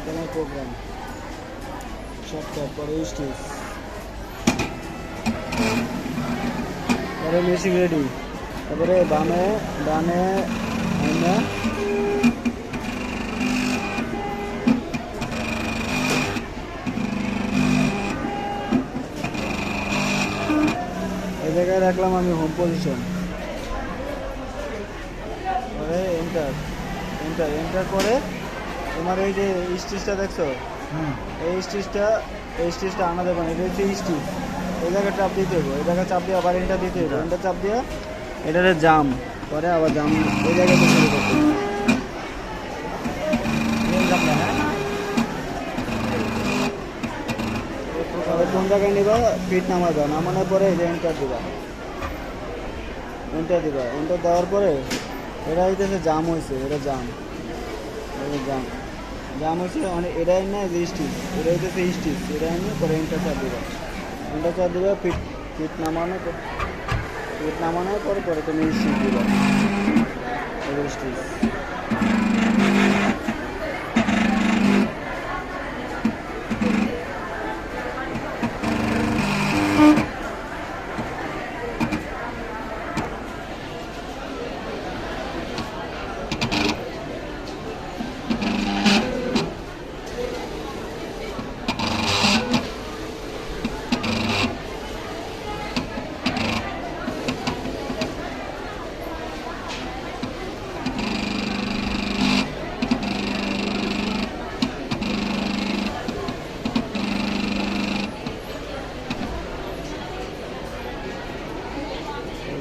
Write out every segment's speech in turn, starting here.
তোমার programme shortcut পরে stitch পরে মেশিন রেডি তারপরে ডানে ডানে আইনা এই জায়গায় রাখলাম আমি হোম পজিশন পরে এন্টার এন্টার এন্টার করে তোমার এই যে স্টিচটা দেখছো এই স্টিচটা আনা দেবে না এটা হচ্ছে স্টিচ এই জায়গায় চাপ দিতে হবে এই জায়গায় চাপ দিয়ে আবার এন্টার দিতে হবে এন্টার চাপ দিয়ে এটারে জাম পরে আবার জাম এই জায়গায় শুরু করতে কোন জায়গায় নিবা ফিট নামাবা নামানোর পরে এই যে এন্টার দিবা এন্টার দেওয়ার পরে এটা হইতেছে জাম হয়েছে এটা জাম জাম জাম হয়েছে মানে এটাই না যে স্টিচ এটা হইতেছে স্টিচ এটাই না পরে এন্টার চাপ দিবা ফিট নামানোর পরে পরে তুমি স্টিচ দিবা স্টিচ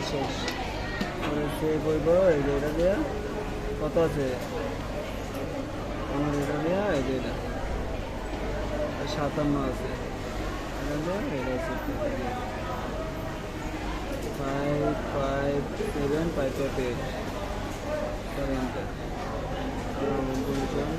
শেষ সেভ হইব এই যে এটা দিয়ে কত আছে আমার এটা দিয়ে এই যে এটা 57 আছে এটা দিয়ে এটা আছে 557 558 পজিশন